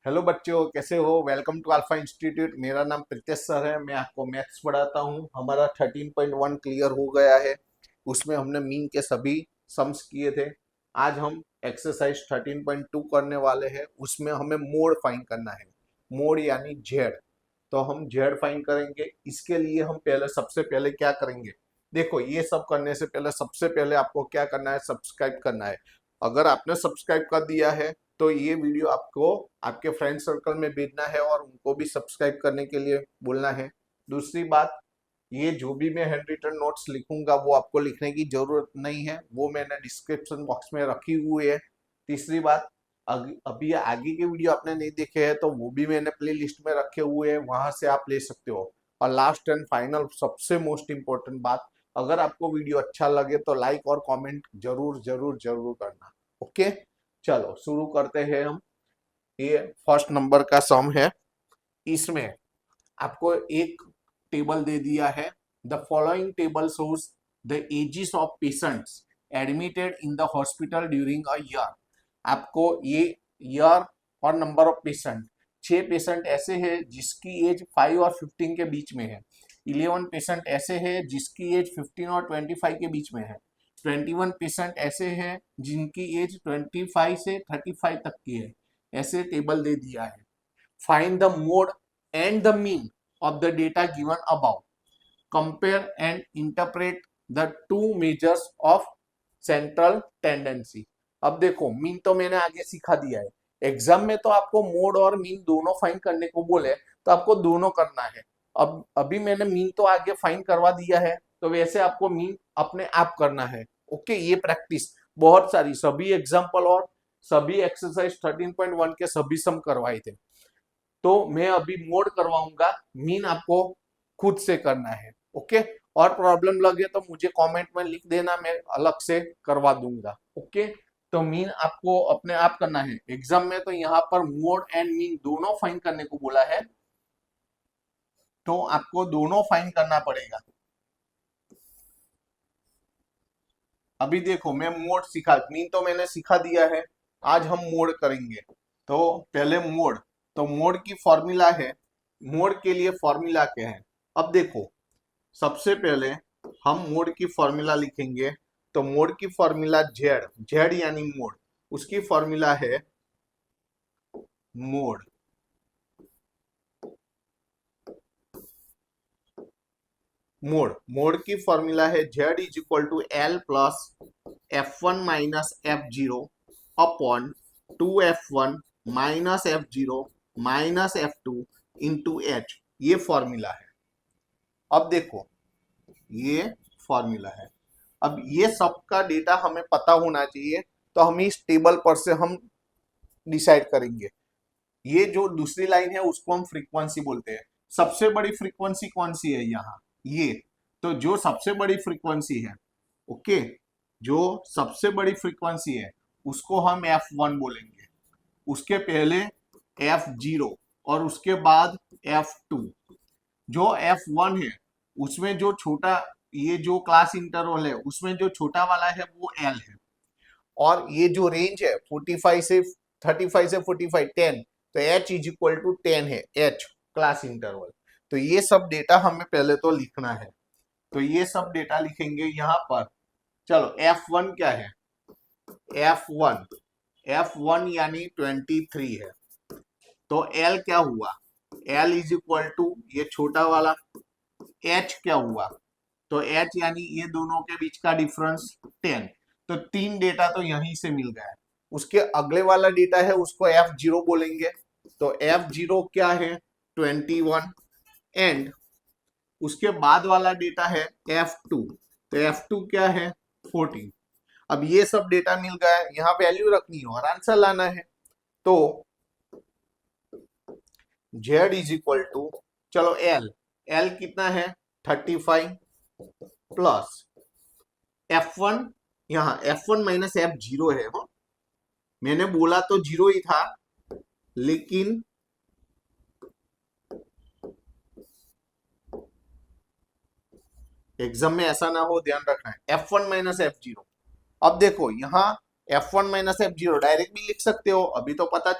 Hello बच्चों, कैसे हो? Welcome to Alpha Institute. मेरा नाम प्रीतेश सर है। मैं आपको मैथ्स पढ़ाता हूँ। हमारा 13.1 क्लियर हो गया है। उसमें हमने मीन के सभी सम्स किए थे। आज हम एक्सरसाइज 13.2 करने वाले हैं। उसमें हमें मोड फाइंड करना है। मोड यानी जेड। तो हम जेड फाइंड करेंगे। इसके लिए हम पहले सबसे पहले क्या करेंगे? देखो, ये सब करने से पहले सबसे पहले आपको क्या करना है? सब्सक्राइब करना है। अगर आपने सब्सक्राइब कर दिया है तो ये वीडियो आपको आपके फ्रेंड सर्कल में भेजना है और उनको भी सब्सक्राइब करने के लिए बोलना है। दूसरी बात, ये जो भी मैं हैंड रिटन नोट्स लिखूंगा वो आपको लिखने की जरूरत नहीं है, वो मैंने डिस्क्रिप्शन बॉक्स में रखी हुई है। तीसरी बात, अभी आगे के वीडियो आपने नहीं देखे हैं तो वो भी मैंने प्ले लिस्ट में रखे हुए हैं, वहां से आप ले सकते हो। और लास्ट एंड फाइनल सबसे मोस्ट इम्पोर्टेंट बात, अगर आपको वीडियो अच्छा लगे तो लाइक और कमेंट जरूर जरूर जरूर करना। ओके, चलो शुरू करते हैं हम। ये फर्स्ट नंबर का सम है। इसमें आपको एक टेबल दे दिया है। The following table shows the ages of patients admitted in the hospital during a year. आपको ये ईयर और नंबर ऑफ पेशेंट, 6 पेशेंट ऐसे हैं जिसकी एज 5 और 15 के बीच में है। 11 पेशेंट ऐसे हैं जिसकी एज 15 और 25 के बीच में है। 21 पेशेंट ऐसे हैं जिनकी एज 25 से 35 तक की है। ऐसे टेबल दे दिया है। Find the mode and the mean of the data given above. Compare and interpret the two measures of central tendency. अब देखो, मीन तो मैंने आगे सिखा दिया है। एग्जाम में तो आपको मोड और मीन दोनों फाइंड करने को बोले तो आपको दोनों करना है। अब अभी मैंने मीन तो आगे फाइंड करवा दिया है, तो वैसे आपको मीन अपने आप करना है। ओके, ये प्रैक्टिस बहुत सारी सभी एग्जाम्पल और सभी एक्सरसाइज 13.1 के सभी सम करवाए थे। तो मैं अभी मोड करवाऊंगा, मीन आपको खुद से करना है। ओके, और प्रॉब्लम लगे तो मुझे कमेंट में लिख देना, मैं अलग से करवा दूंगा। ओके, तो मीन आपको अपने आप करना है। एग्जाम में तो यहाँ पर मोड एंड मीन दोनों फाइंड करने को बोला है, तो आपको दोनों फाइंड करना पड़ेगा। अभी देखो, मैं मोड सिखा, मीन तो मैंने सिखा दिया है। आज हम मोड करेंगे। तो पहले मोड, तो मोड की फॉर्मूला है। मोड के लिए फॉर्मूला क्या है? अब देखो, सबसे पहले हम मोड की फॉर्मूला लिखेंगे। तो मोड की फॉर्मूला जेड, जेड यानी मोड, उसकी फॉर्मूला है मोड। मोड की फॉर्मूला है Z is equal to L plus F1 minus F0 upon 2F1 minus F0 minus F2 into H. ये फॉर्मूला है। अब देखो, ये फॉर्मूला है। अब ये सबका डेटा हमें पता होना चाहिए, तो हम इस टेबल पर से हम डिसाइड करेंगे। ये जो दूसरी लाइन है उसको हम फ्रीक्वेंसी बोलते हैं। सबसे बड़ी फ्रीक्वेंसी कौन सी है यहाँ? ये। तो जो सबसे बड़ी फ्रीक्वेंसी है, ओके, जो सबसे बड़ी फ्रीक्वेंसी है उसको हम F1 बोलेंगे। उसके पहले F0 और उसके बाद F2। जो F1 है उसमें जो छोटा, ये जो क्लास इंटरवल है उसमें जो छोटा वाला है वो L है। और ये जो रेंज है 45 से 35 से 45 10, तो H इज इक्वल टू 10 है, H क्लास इंटरवल। तो ये सब डेटा हमें पहले तो लिखना है। तो ये सब डेटा लिखेंगे यहाँ पर। चलो, F1 क्या है? F1, F1 यानी 23 है। तो L क्या हुआ? L इज इक्वल टू ये छोटा वाला। H क्या हुआ? तो H यानी ये दोनों के बीच का डिफरेंस 10। तो 3 डेटा तो यहीं से मिल गया है। उसके अगले वाला डेटा है उसको F0 बोलेंगे। तो F0 क्या है? 21। एंड उसके बाद वाला डेटा है F2। तो F2 क्या है? 14। अब ये सब डेटा मिल गया है, यहाँ वैल्यू रखनी है और आंसर लाना है। तो Z इज इक्वल टू, चलो L कितना है? 35 प्लस F1, यहाँ F1 माइनस F0 है। वो मैंने बोला तो 0 ही था, लेकिन एग्जाम में ऐसा ना हो, ध्यान रखना है। F1 minus F0। अब देखो, यहाँ F1 माइनस F0 डायरेक्ट भी लिख सकते हो, अभी तो पता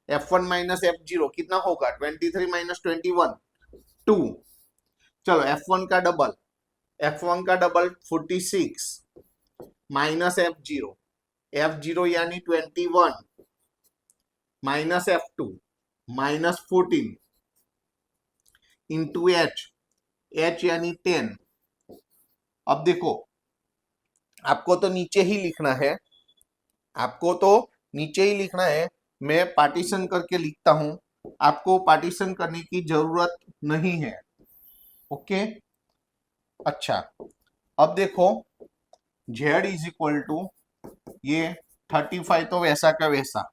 F1 माइनस F0 कितना होगा 23 माइनस 21 2। चलो F1 का डबल 46 माइनस F0 F0 यानी 21 minus F2 minus 14 into H यानी 10। अब देखो आपको तो नीचे ही लिखना है, आपको तो नीचे ही लिखना है। मैं पार्टीशन करके लिखता हूं, आपको पार्टीशन करने की जरूरत नहीं है। ओके अच्छा, अब देखो Z इज इक्वल टू ये 35 तो वैसा का वैसा,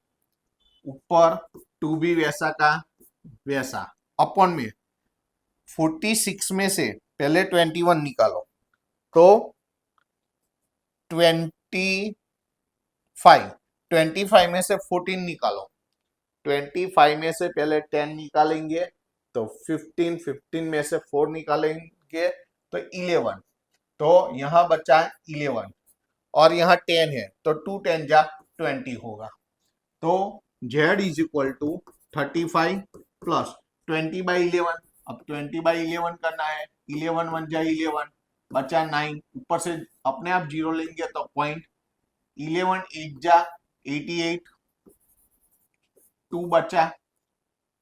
ऊपर 2 भी वैसा का वैसा, अपॉन में 46 में से पहले 21 निकालो तो 25 में से 14 निकालो, 25 में से पहले 10 निकालेंगे तो 15 में से 4 निकालेंगे तो 11, तो यहां बचा 11 और यहाँ 10 है तो 2 10 जा 20 होगा। तो Z is equal to 35 plus 20/11। अब 20/11 करना है, 11 1 जा 11 बचा 9, ऊपर से अपने आप 0 लेंगे तो पॉइंट, 11 8 जा 88, 2 बचा,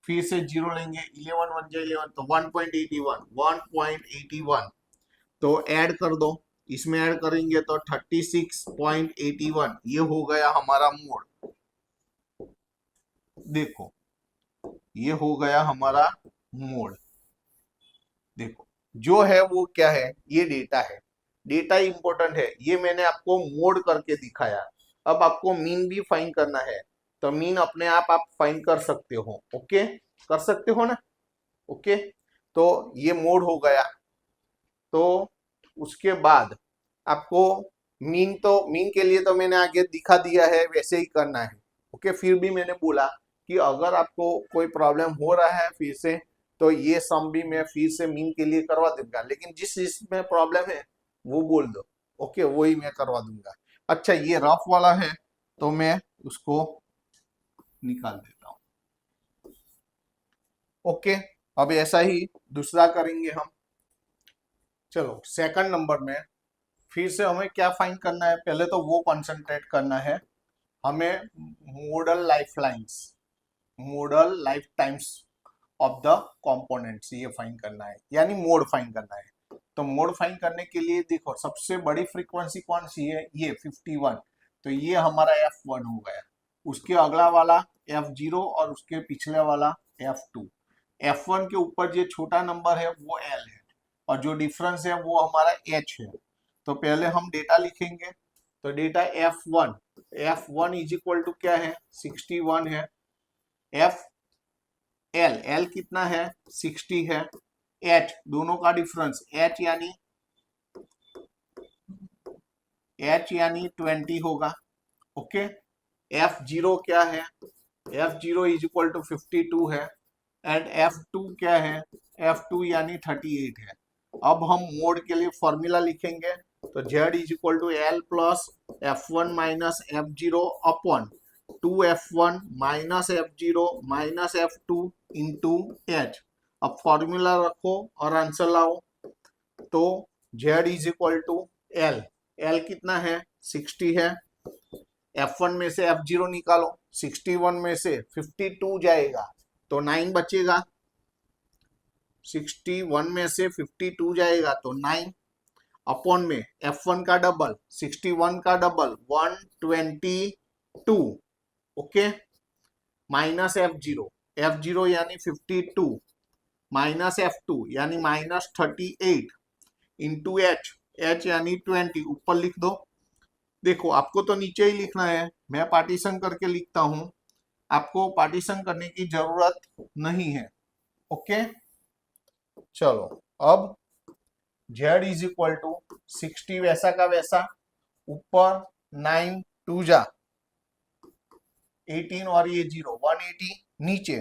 फिर से 0 लेंगे, 11 1 जा 11 तो 1.81 तो ऐड कर दो, इसमें ऐड करेंगे तो 36.81 ये हो गया हमारा मोड। देखो ये हो गया हमारा मोड। देखो जो है वो क्या है, ये डेटा है, डेटा इंपॉर्टेंट है, ये मैंने आपको मोड करके दिखाया। अब आपको मीन भी फाइंड करना है तो मीन अपने आप फाइंड कर सकते हो। ओके कर सकते हो ना। ओके तो ये मोड हो गया। तो उसके बाद आपको मीन के लिए तो मैंने आगे दिखा दिया है, वैसे ही करना है। ओके फिर भी मैंने बोला कि अगर आपको कोई प्रॉब्लम हो रहा है फिर से, तो ये सम भी मैं फिर से मीन के लिए करवा दूंगा, लेकिन जिस इसमें प्रॉब्लम है वो बोल दो। ओके वही मैं करवा दूंगा। अच्छा ये रफ वाला है तो मैं उसको निकाल देता हूँ। ओके अब ऐसा ही दूसरा करेंगे हम। चलो सेकंड नंबर में फिर से हमें क्या फाइंड करना है, पहले तो वो कंसंट्रेट करना है हमें, model life times of the components ये फाइंड करना है, यानी मोड फाइंड करना है। तो मोड फाइंड करने के लिए देखो सबसे बड़ी फ्रीक्वेंसी कौन सी है, ये 51, तो ये हमारा F1 हो गया। उसके अगला वाला F0 और उसके पिछले वाला F2। F1 के ऊपर जो छोटा नंबर है वो L है और जो डिफरेंस है वो हमारा H है। तो पहले हम डेटा लिखेंगे, तो data F1 is equal to क्या है 61 है, L कितना है 60 है, H दोनों का डिफरेंस H यानी 20 होगा। ओके F0 क्या है, F0 इज इक्वल टू 52 है एंड F2 क्या है, F2 यानी 38 है। अब हम मोड के लिए फॉर्मूला लिखेंगे, तो Z is equal to L plus F1 minus F0 upon 2F1 minus F0 minus F2 into H। अब फॉर्मूला रखो और आंसर लाओ। तो Z is equal to L कितना है 60 है, F1 में से F0 निकालो, 61 में से 52 जाएगा तो 9 बचेगा, 61 में से 52 जाएगा तो 9 अपॉन में F1 का डबल 61 का डबल 122। ओके माइनस F0 यानी 52 माइनस F2 यानी माइनस 38 इंटू H यानी 20, ऊपर लिख दो। देखो आपको तो नीचे ही लिखना है, मैं पार्टीशन करके लिखता हूं, आपको पार्टीशन करने की जरूरत नहीं है। ओके चलो अब Z इज इक्वल टू 60 वैसा का वैसा, ऊपर 9 2 जा 18 और ये 0 180, नीचे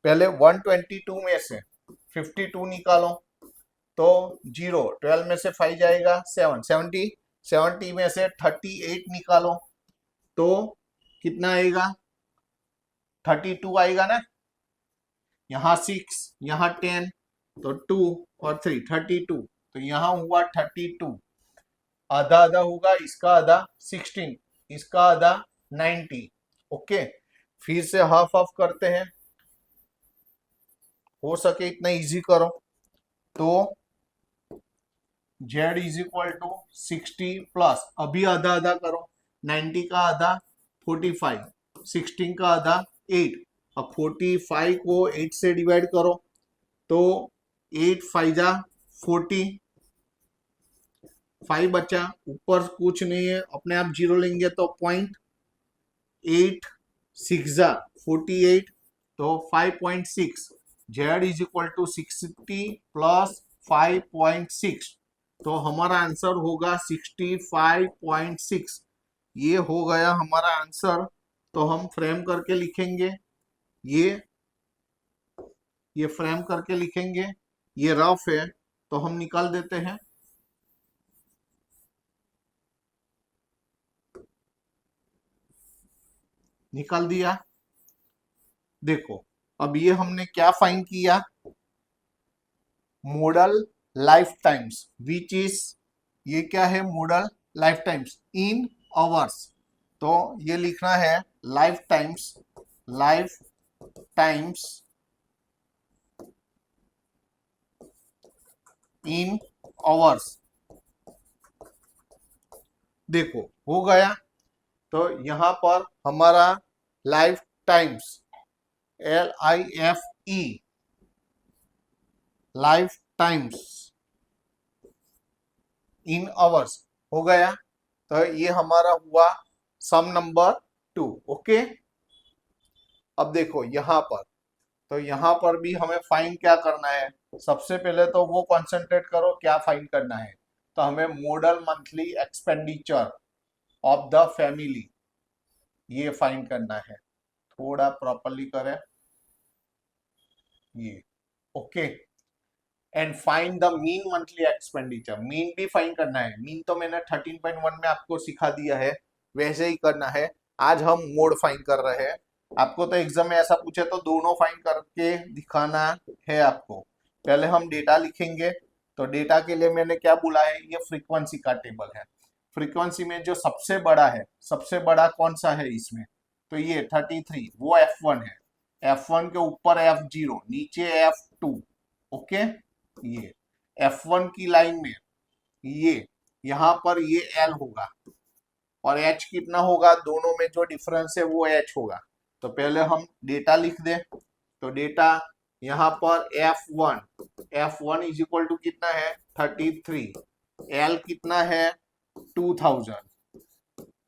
पहले 122 में से 52 निकालो तो 0, 12 में से 5 जाएगा 7, 70 में से 38 निकालो तो कितना आएगा 32 आएगा ना, यहाँ 6, यहाँ 10, तो 2 और 3 32, तो यहाँ हुआ 32, आधा आधा होगा, इसका आधा 16, इसका आधा 90। ओके, फिर से हाफ हाफ करते हैं, हो सके इतना इजी करो। तो z is equal to 60 plus, अभी आधा आधा करो, 90 का आधा 45, 16 का आधा 8, अब 45 को 8 से डिवाइड करो, तो 8 5 जा 40, 5 बचा, ऊपर कुछ नहीं है, अपने आप जीरो लेंगे तो 0.8 6 जा 48, तो 5.6, z is equal to 60 plus 5.6, तो हमारा आंसर होगा 65.6। ये हो गया हमारा आंसर। तो हम फ्रेम करके लिखेंगे, ये फ्रेम करके लिखेंगे, ये रफ है तो हम निकाल देते हैं। निकाल दिया। देखो अब ये हमने क्या फाइंड किया, model life times, which is, ये क्या है, model life times in hours, तो ये लिखना है life times, life times in hours. देखो हो गया, तो यहां पर हमारा life times LIFE, life times in hours हो गया, तो ये हमारा हुआ सम नंबर 2। ओके, अब देखो यहां पर, तो यहां पर भी हमें फाइंड क्या करना है, सबसे पहले तो वो कंसंट्रेट करो क्या फाइंड करना है, तो हमें model monthly expenditure of the family, ये फाइंड करना है। थोड़ा प्रॉपर्ली करें ये, okay, and find the mean monthly expenditure, mean भी फाइंड करना है। मीन तो मैंने 13.1 में आपको सिखा दिया है, वैसे ही करना है। आज हम मोड फाइंड कर रहे हैं, आपको तो एग्जाम में ऐसा पूछे तो दोनों फाइंड करके दिखाना है आपको। पहले हम डेटा लिखेंगे, तो डेटा के लिए मैंने क्या बोला है, ये फ्रीक्वेंसी का टेबल है। फ्रीक्वेंसी में जो सबसे बड़ा है, सबसे बड़ा कौन सा है इसमें, तो ये 33, वो F1 है, F1 के ऊपर F0, नीचे F2। ओके, ये F1 की लाइन में ये यहां पर ये L होगा, और H कितना होगा, दोनों में जो डिफरेंस है वो H होगा। तो पहले हम डेटा लिख दें, तो डेटा यहाँ पर F1 इज इक्वल टू कितना है 33, L कितना है 2000,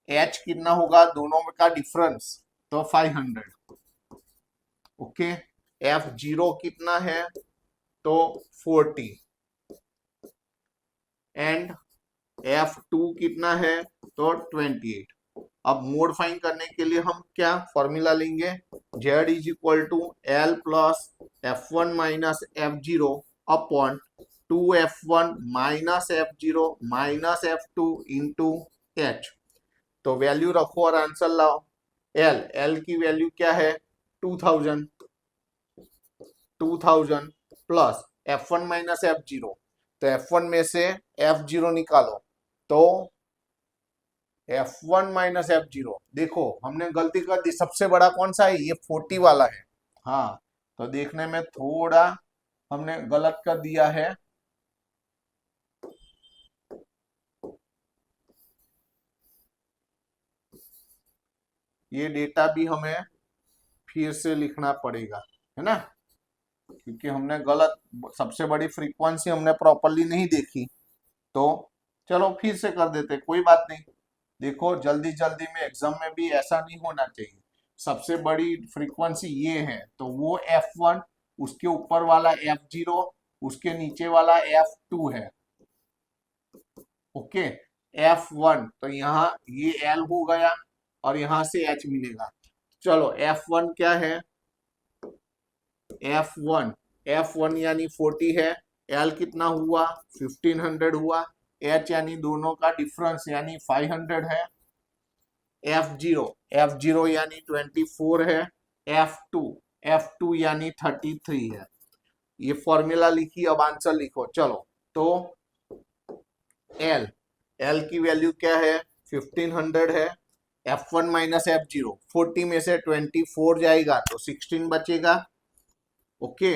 H कितना होगा, दोनों में का डिफरेंस तो 500। ओके, F0 कितना है तो 40, एंड F2 कितना है तो 28। अब मोड फाइंड करने के लिए हम क्या फॉर्मूला लेंगे, Z is equal to L plus F1 minus F0 upon 2F1 minus F0 minus F2 into H। तो वैल्यू रखो और आंसर लाओ। L की वैल्यू क्या है 2000 प्लस F1 माइनस F0, तो F1 में से F0 निकालो, तो F1 माइनस F0, देखो हमने गलती कर दी, सबसे बड़ा कौन सा है, ये 40 वाला है। हाँ, तो देखने में थोड़ा हमने गलत कर दिया है। ये डेटा भी हमें फिर से लिखना पड़ेगा, है ना, क्योंकि हमने गलत, सबसे बड़ी फ्रीक्वेंसी हमने प्रॉपरली नहीं देखी। तो चलो फिर से कर देते, कोई बात नहीं। देखो जल्दी जल्दी में एग्जाम में भी ऐसा नहीं होना चाहिए। सबसे बड़ी फ्रीक्वेंसी ये है, तो वो F1, उसके ऊपर वाला F0, उसके नीचे वाला F2 है। ओके, F1 तो यहाँ ये L हो गया और यहाँ से H मिलेगा। चलो F1 क्या है, F1 यानी 40 है, L कितना हुआ 1500 हुआ, H यानी दोनों का डिफरेंस यानी 500 है, F0 यानी 24 है, F2 यानी 33 है। ये फॉर्मूला लिखी, अब आंसर लिखो। चलो, तो एल की वैल्यू क्या है? 1500 है। F1 माइनस F0, 40 में से 24 जाएगा तो 16 बचेगा। ओके,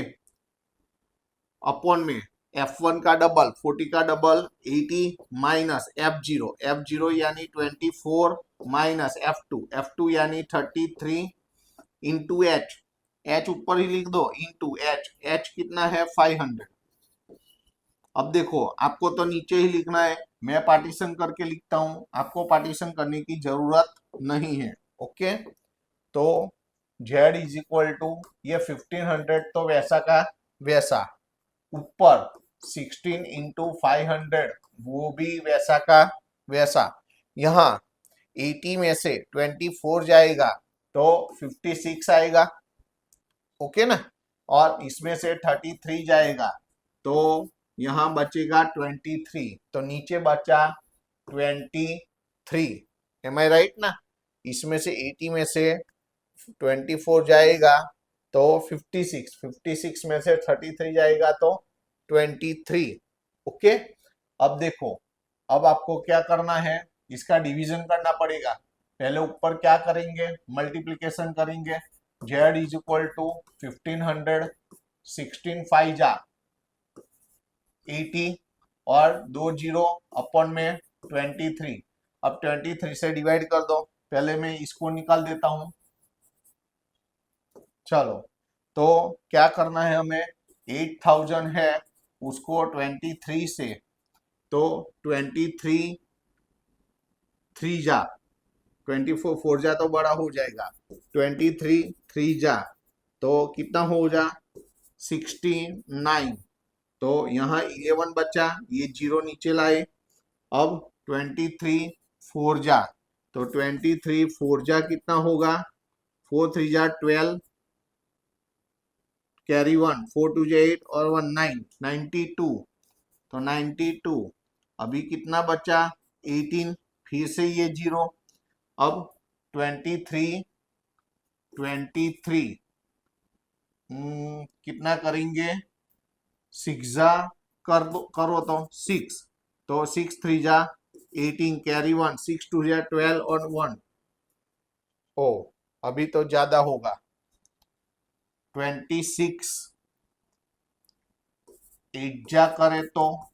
अपॉन में F1 का डबल 40 का डबल 80 माइनस F0 यानी 24 माइनस F2 यानी 33 इंटू एच ऊपर ही लिख दो, इंटू एच कितना है? 500। अब देखो, आपको तो नीचे ही लिखना है, मैं पार्टीशन करके लिखता हूं, आपको पार्टीशन करने की जरूरत नहीं है। ओके, तो Z इज इक्वल टू ये 1500 तो वैसा का वैसा, ऊपर 16 इंटू 500 वो भी वैसा का वैसा। यहाँ 80 में से 24 जाएगा तो 56 आएगा। ओके ना, और इसमें से 33 जाएगा तो यहाँ बचेगा 23, तो नीचे बचा 23। एम आई राइट ना? इसमें से 80 में से 24 जाएगा तो 56 में से 33 जाएगा तो 23। ओके, अब देखो, अब आपको क्या करना है? इसका डिवीजन करना पड़ेगा। पहले ऊपर क्या करेंगे? मल्टीप्लीकेशन करेंगे। Z इज इक्वल टू 1500, 16 5 जा 80 और 2 जीरो अपॉन में 23। अब 23 से डिवाइड कर दो। पहले मैं इसको निकाल देता हूं। चलो, तो क्या करना है हमें? 8000 है, उसको 23 से, तो 23 3 जा 24 4 जा तो बड़ा हो जाएगा, 23 3 जा तो कितना हो जा? 69। तो यहाँ 11 बचा, ये जीरो नीचे लाए। अब 23 4 जा, तो 23 4 जा कितना होगा? 4 3 जा 12, कैरी 1, 4 2 जा 8 और 1 9, 92। तो 92, अभी कितना बचा? 18, फिर से ये जीरो। अब 23 कितना करेंगे? 6 जा कर दो, करो तो 6, तो 6 3 जा 18, कैरी 1, 6 2 जा 12 और 1। ओ, अभी तो ज्यादा होगा। 26 8 जा करे तो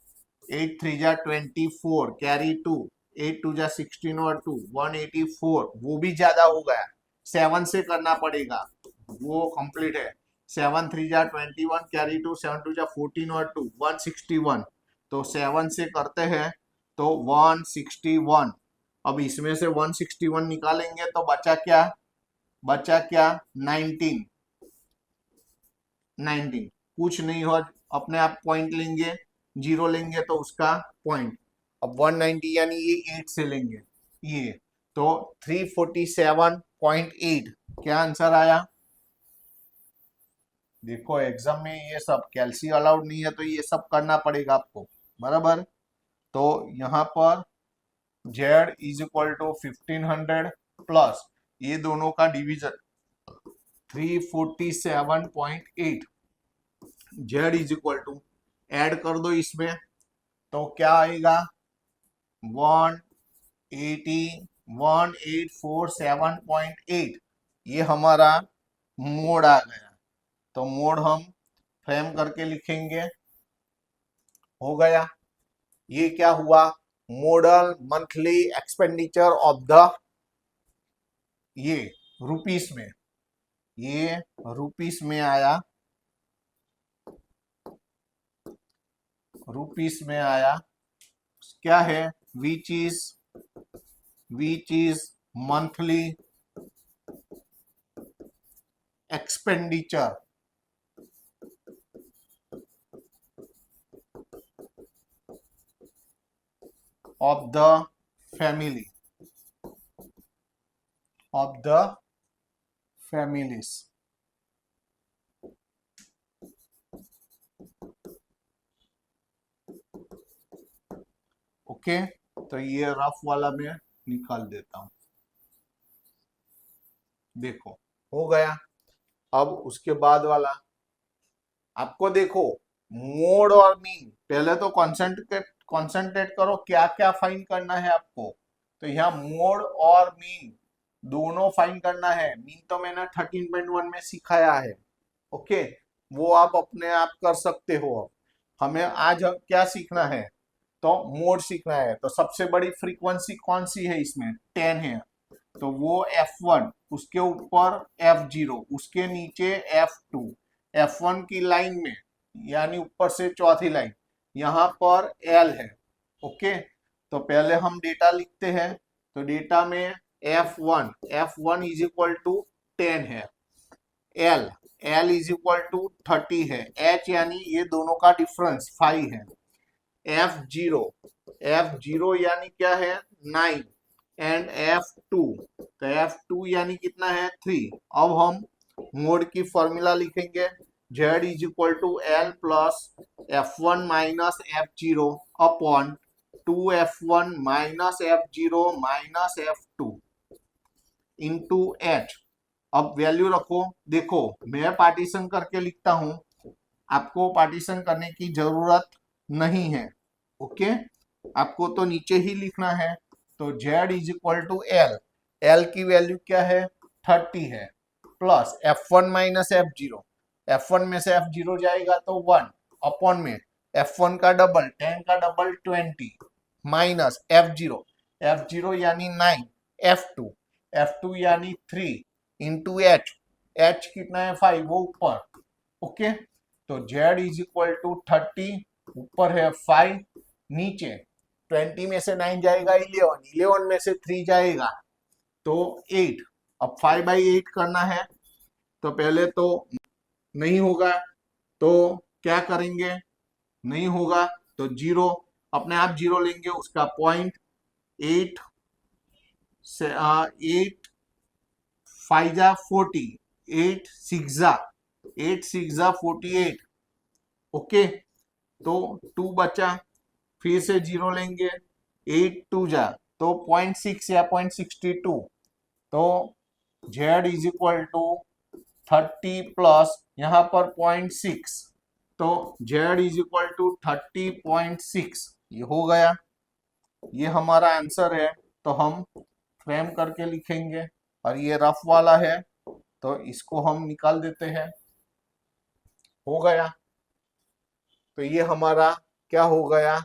8 3 जा 24, कैरी 2, 8 2 जा 16 और 2 184, वो भी ज्यादा हो गया। 7 से करना पड़ेगा, वो कंप्लीट है। 7 3 जा 21, कैरी 2, 7 2 जा 14 और 2 161। तो 7 से करते हैं तो 161। अब इसमें से 161 निकालेंगे तो बचा क्या? बचा क्या? 19। कुछ नहीं हो, अपने आप पॉइंट लेंगे, जीरो लेंगे तो उसका पॉइंट। अब 190 यानी ये 8 से लेंगे ये, तो 347.8 क्या आंसर आया? देखो, एग्जाम में ये सब कैलसी अलाउड नहीं है तो ये सब करना पड़ेगा आपको, बराबर। तो यहाँ पर Z is equal to 1500 plus ये दोनों का division 347.8। Z is equal to add कर दो इसमें तो क्या आएगा? 1847.8। ये हमारा मोड आ गया, तो मोड हम फ्रेम करके लिखेंगे। हो गया। ये क्या हुआ? Model monthly expenditure of the, ये रुपीस में, ये रुपीस में आया, रुपीस में आया। क्या है? Which is monthly expenditure of the family, of the families। Okay, तो ये रफ वाला मैं निकाल देता हूं। देखो, हो गया। अब उसके बाद वाला आपको देखो, मोड और मीन, पहले तो कॉन्सेंट्रेट करो क्या क्या फाइंड करना है आपको। तो यहाँ मोड और मीन दोनों फाइंड करना है। मीन तो मैंने 13.1 में सिखाया है, ओके, वो आप अपने आप कर सकते हो। हमें आज हम क्या सीखना है, तो मोड सीखना है। तो सबसे बड़ी फ्रीक्वेंसी कौन सी है इसमें, 10 है, तो वो F1, उसके ऊपर F0, उसके नीचे F2, F1 की लाइन में यानी ऊपर से चौथी लाइन यहाँ पर L है, ओके। तो पहले हम डेटा लिखते हैं। तो डेटा में F1 इज इक्वल टू 10 है, L इज इक्वल टू 30 है, H यानी ये दोनों का डिफरेंस 5 है, F0 यानी क्या है 9 एंड F2, तो F2 यानी कितना है 3। अब हम मोड की फॉर्मूला लिखेंगे, Z is equal to L plus F1 minus F0 upon 2F1 minus F0 minus F2 into H। अब वैल्यू रखो, देखो मैं पार्टीशन करके लिखता हूं, आपको पार्टीशन करने की जरूरत नहीं है, ओके, आपको तो नीचे ही लिखना है। तो Z is equal to L की वैल्यू क्या है 30 है, प्लस F1 माइनस F0 में से F0 जाएगा तो 1 अपॉन में F1 का डबल 10 का डबल 20 माइनस F0 यानी 9, F2 यानी 3 इंटू H कितना है 5, वो ऊपर, ओके। तो Z इज इक्वल टू 30, ऊपर है 5, नीचे 20 में से 9 जाएगा 11 में से 3 जाएगा तो 8। अब 5/8 करना है, तो पहले तो नहीं होगा, तो क्या करेंगे, नहीं होगा तो 0, अपने आप 0 लेंगे, उसका पॉइंट 8 से 8 5 जा 40, 8 6 जा 48, ओके। तो 2 बचा, फिर से 0 लेंगे, 8 2 जा तो 0.6 या 0.62, तो Z is equal to 30 plus यहाँ पर 0.6, तो Z इज इक्वल टू 30.6, ये हो गया, ये हमारा आंसर है। तो हम फ्रेम करके लिखेंगे, और ये रफ वाला है तो इसको हम निकाल देते हैं, हो गया। तो ये हमारा क्या हो गया,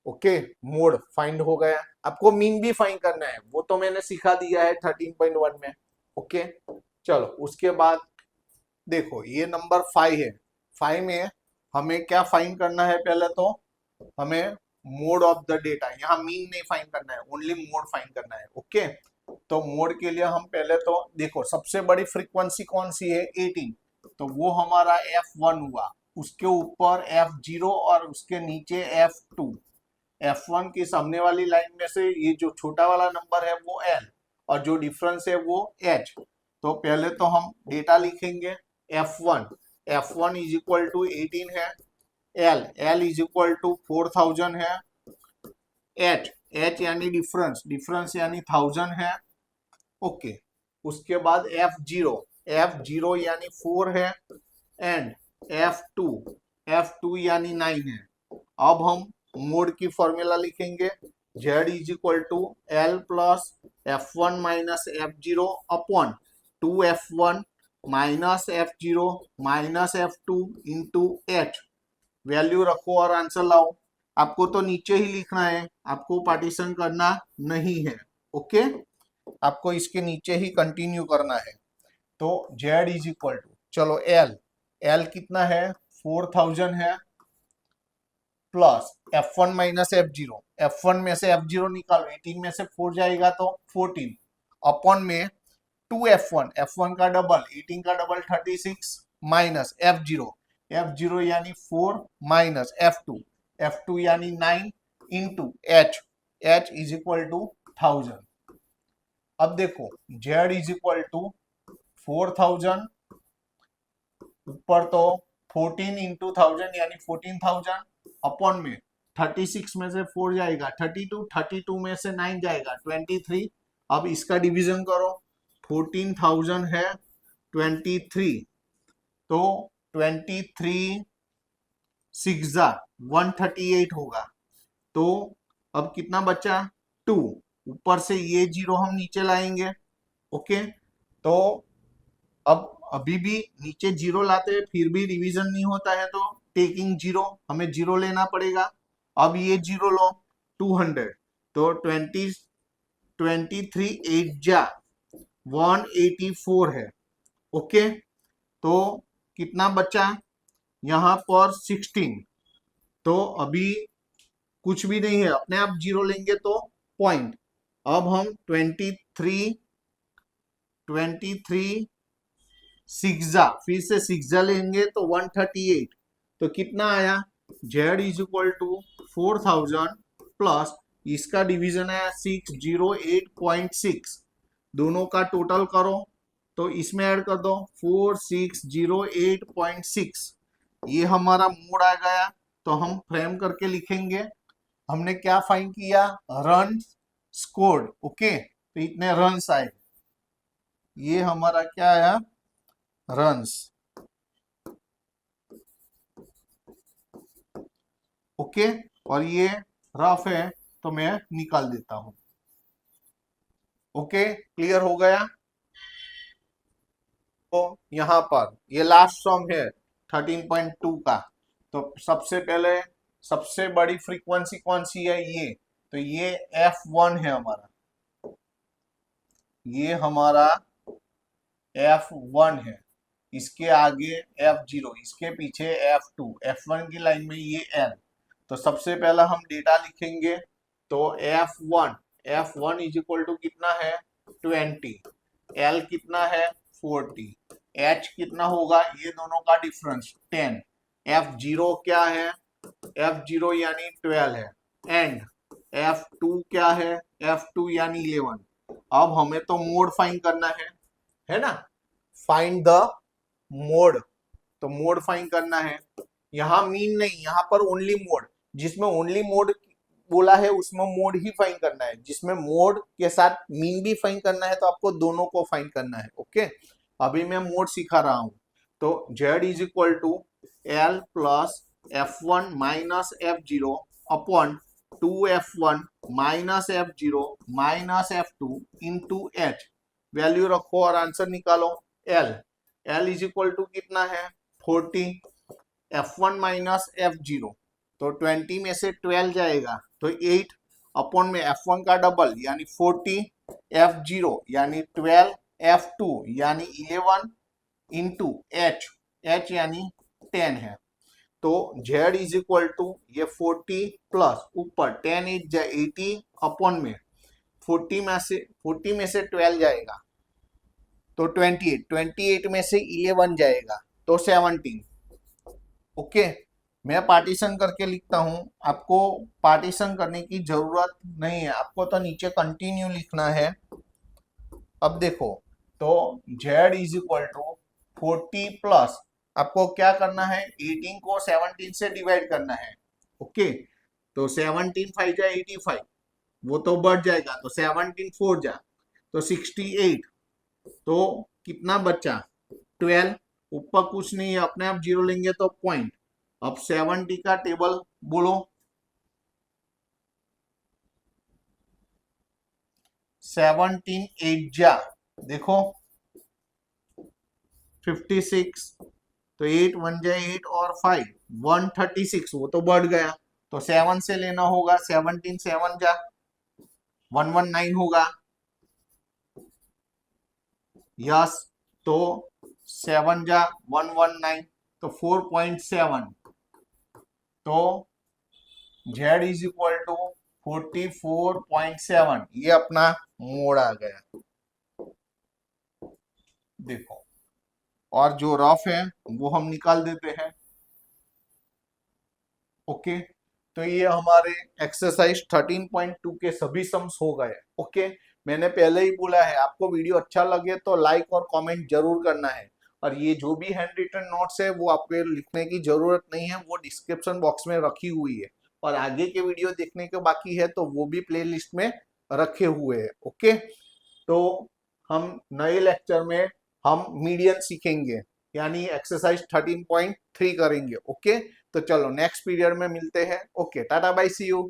ओके, मोड फाइंड हो गया। आपको मीन भी फाइंड करना है, वो तो मैंने सिखा दिया है 13.1 में, ओके। चलो उसके बाद देखो ये नंबर 5 है, 5 में हमें क्या फाइंड करना है, पहले तो हमें मोड ऑफ द डेटा, यहाँ मीन नहीं फाइंड करना है, ओनली मोड फाइंड करना है, ओके। तो मोड के लिए हम पहले तो देखो सबसे बड़ी फ्रीक्वेंसी कौन सी है 18, तो वो हमारा F1 हुआ, उसके ऊपर F0 और उसके नीचे F2, F1 की सामने वाली लाइन में से ये जो छोटा वाला नंबर है वो L, और जो डिफरेंस है वो H। तो पहले तो हम डेटा लिखेंगे, F1 इज इक्वल टू 18 है, L इज इक्वल टू 4000 है, H यानी डिफरेंस यानी 1000 है, ओके। उसके बाद F0 यानी 4 है, एंड F2 यानी 9 है। अब हम मोड की फॉर्मूला लिखेंगे, Z is equal to L plus F1 minus F0 upon 2F1 minus F0 minus F2 into H। Value रखो और आंसर लाओ, आपको तो नीचे ही लिखना है, आपको पार्टीशन करना नहीं है, ओके, आपको इसके नीचे ही कंटिन्यू करना है। तो Z इज इक्वल टू, चलो L कितना है 4000 है, प्लस F1 माइनस F1 में से F0 निकालो, 18 में से 4 जाएगा तो 14 अपॉन में 2F1 का डबल 18 का डबल 36 माइनस F0 यानी 4 माइनस F2 यानी 9 into H is equal to 1000। अब देखो Z इज इक्वल टू 4000, ऊपर तो 14 इंटू 1000 यानी 14000 अपॉन में 36 में से 4 जाएगा 32 में से 9 जाएगा 23। अब इसका डिवीजन करो, 14000 है 23, तो 23 सिक्सा 138 होगा। तो अब कितना बचा? 2। ऊपर से ये जीरो हम नीचे लाएंगे। ओके, तो अब अभी भी नीचे जीरो लाते हैं फिर भी रिवीजन नहीं होता है, तो टेकिंग जीरो, हमें जीरो लेना पड़ेगा। अब ये जीरो लो, 200, तो 23 8 जा 184 है। ओके, तो कितना बचा यहाँ पर? 16। तो अभी कुछ भी नहीं है, अपने आप जीरो लेंगे तो पॉइंट। अब हम 23 सिक्सा, फिर से सिक्सा लेंगे तो 138। तो कितना आया? Z is equal to 4000 plus इसका डिवीजन है 608.6, दोनों का टोटल करो तो इसमें ऐड कर दो 4608.6। ये हमारा मोड आ गया। तो हम फ्रेम करके लिखेंगे, हमने क्या फाइंड किया? Run scored. ओके, तो इतने रन्स आए, ये हमारा क्या आया? रन्स। ओके, और ये रफ है तो मैं निकाल देता हूं। ओके, क्लियर हो गया? तो यहां पर ये लास्ट सम है 13.2 का। तो सबसे पहले सबसे बड़ी फ्रीक्वेंसी कौन सी है? ये, तो ये F1 है हमारा, ये हमारा F1 है। इसके आगे F0, इसके पीछे F2, F1 की लाइन में ये L। तो सबसे पहला हम डेटा लिखेंगे, तो F1 इज इक्वल टू कितना है? 20। L कितना है? 40। H कितना होगा? ये दोनों का डिफरेंस 10। F0 क्या है? F0 यानी 12 है। एंड F2 क्या है? F2 यानी 11। अब हमें तो मोड फाइंड करना है ना? फाइंड द मोड, तो मोड फाइंड करना है। यहाँ मीन नहीं, यहाँ पर ओनली मोड, जिसमें ओनली मोड बोला है उसमें मोड ही फाइंड करना है। जिसमें मोड के साथ मीन भी फाइंड करना है तो आपको दोनों को फाइंड करना है। ओके, अभी मैं मोड सिखा रहा हूं। तो Z is equal to L plus F1 minus F0 upon 2F1 minus F0 minus F2 into H। Value रखो और आंसर निकालो। L इज इक्वल टू कितना है? 40। F1 माइनस F0, तो 20 में से 12 जाएगा तो 8 अपॉन में F1 का डबल यानी 40, F0 यानी 12, F2 यानी 11 इंटू H यानी 10 है। तो Z इज इक्वल टू ये 40 प्लस ऊपर 10 8 80 अपॉन में 40 में से 12 जाएगा तो 28 में से 11 जाएगा तो 17। ओके, मैं पार्टीशन करके लिखता हूं, आपको पार्टीशन करने की जरूरत नहीं है, आपको तो नीचे कंटिन्यू लिखना है। अब देखो, तो Z is equal to 40 plus आपको क्या करना है? 18 को 17 से डिवाइड करना है। ओके, तो 17 5 जा 85, वो तो बढ़ जाएगा तो 17 4 जा तो 68। तो कितना बचा? 12। ऊपर कुछ नहीं है, अपने आप जीरो लेंगे तो पॉइंट। अब 70 का टेबल बोलो। 17 8 जा देखो 56, तो 8 1 जा 8 और 5 136, वो तो बढ़ गया तो 7 से लेना होगा। 17 7 जा 119 होगा। यस, तो 7 जा 119, तो 4.7। तो Z इज इक्वल टू 44.7, ये अपना मोड आ गया। देखो, और जो रफ है वो हम निकाल देते हैं। ओके, तो ये हमारे एक्सरसाइज 13.2 के सभी सम्स हो गए। ओके, मैंने पहले ही बोला है, आपको वीडियो अच्छा लगे तो लाइक और कमेंट जरूर करना है। और ये जो भी हैंड रिटन नोट्स है वो आपको लिखने की जरूरत नहीं है, वो डिस्क्रिप्शन बॉक्स में रखी हुई है। और आगे के वीडियो देखने के बाकी है तो वो भी प्लेलिस्ट में रखे हुए हैं। ओके, तो हम नए लेक्चर में हम मीडियन सीखेंगे, यानी एक्सरसाइज 13.3 करेंगे। ओके, तो चलो नेक्स्ट पीरियड में मिलते हैं। Okay, tata bye, see you.